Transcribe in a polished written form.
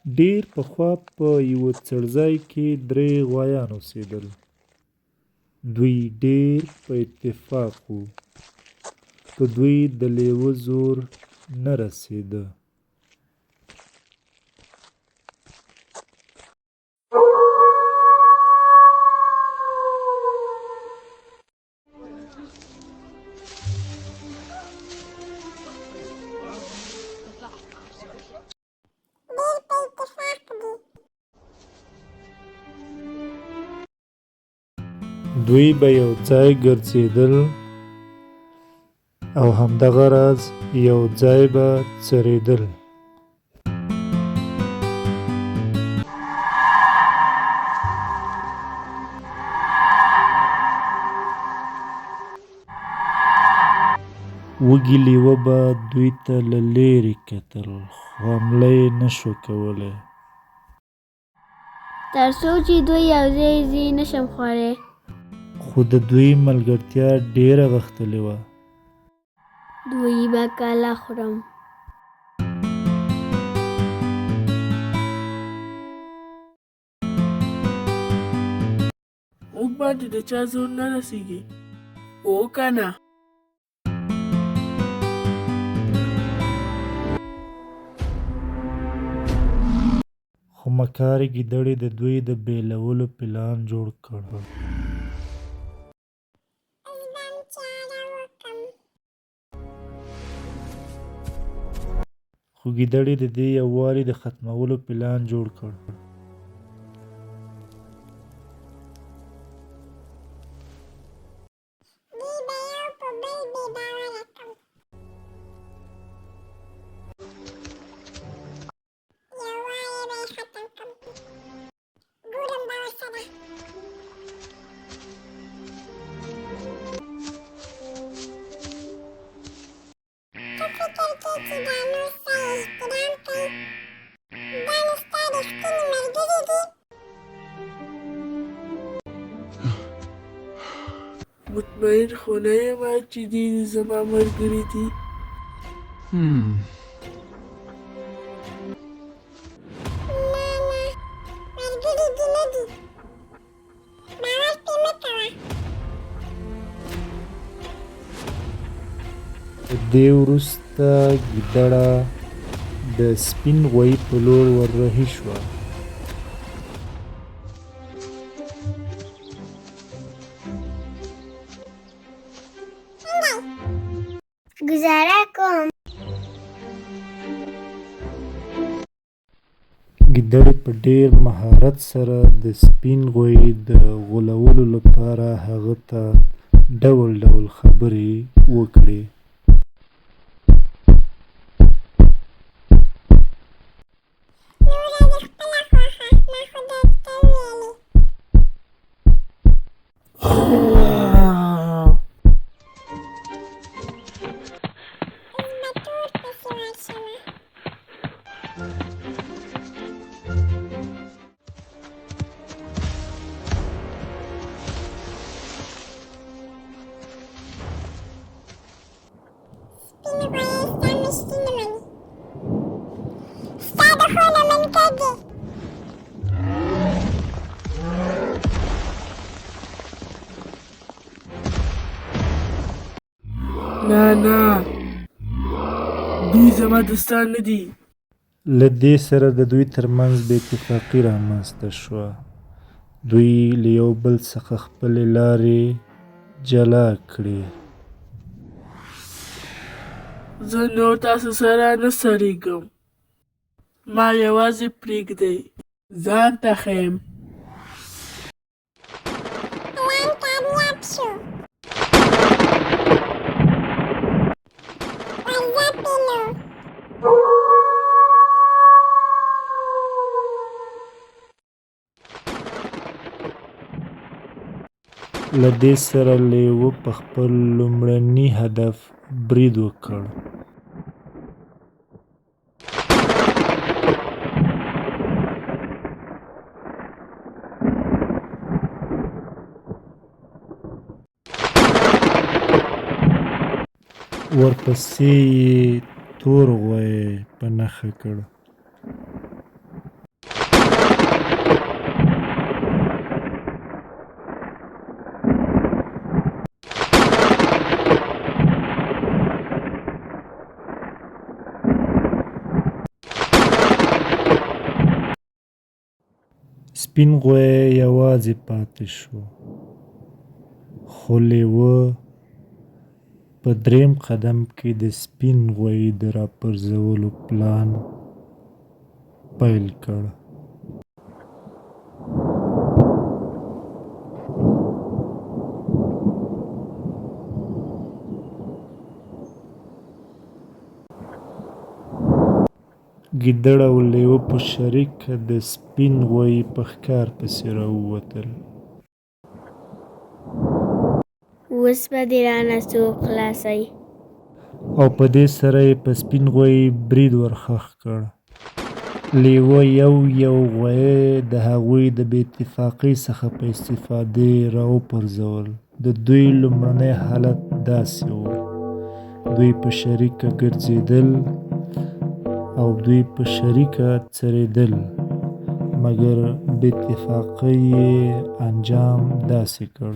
ډېر پخوا په یوه څړځای کې 3 غوایان اوسېدل. دوی ډېر په اتفاق وو. په دوی د لېوه زور نه رسېده. دوی به یو ځای ګرځېدل او همدغه راز یو ځای به څریدل. وږي لېوه به دوی ته له لرې کتل خو حمله یې نه شو کولی. تر څو چې دوی یو ځای ځي نشم خوړی. خو د دوی ملګرتیا ډېره غښتلې وه. دوی به کله خورم. موږ باندې د چا زور نه رسېږي. او که نه خو مکارې ګیدړې د دوی د بېلولو پلان جوړ کړ. خو ګیدړې د دې یووالي د ختمولو پلان جوړ کړ. مطمئن خو نه یم چې دوی زما ملګري دي. د دې وروسته ګیدړه د سپین غوایي په لور وررهي شوه. ګزاره کوم. ګیدړې په ډېر مهارت سره د سپین غوایي د غولولو لپاره هغه ته ډول ډول خبرې وکړې. نه دوی زما دوستان نه دي. له دې سره د دوی ترمنځ بې اتفاقي رامنځته شوه. دوی له یو بل څخه خپلې لارې جلا کړې. زه نور تاسو سره نه سړېږم. ما یوازې پرېږدئ. ځان ته ښیم. له دې سره لېوه په خپل لومړني هدف برید وکړ. ورپسې یې تور غوی په نښه کړ. سپین غوی یوازې پاتې شو، خو لېوه په دریم قدم کې د سپین غوی د راپرځولو پلان پیل کړ. ګیدړ او لیوه په شریکه د سپین غوی په ښکار پسې راووتل. اوس به دې رانه څوک خلاصوي؟ او په دې سره یې په سپین غوی برید ورخښ کړ. لیوه یو غوی د هغوی د بې اتفاقۍ څخه په استفادې راوپرځول. د دوی لومړنی حالت داسې و: دوی په شریکه ګرځېدل او دوی په شریکه څریدل، مګر بې اتفاقۍ یې انجام داسې کړ.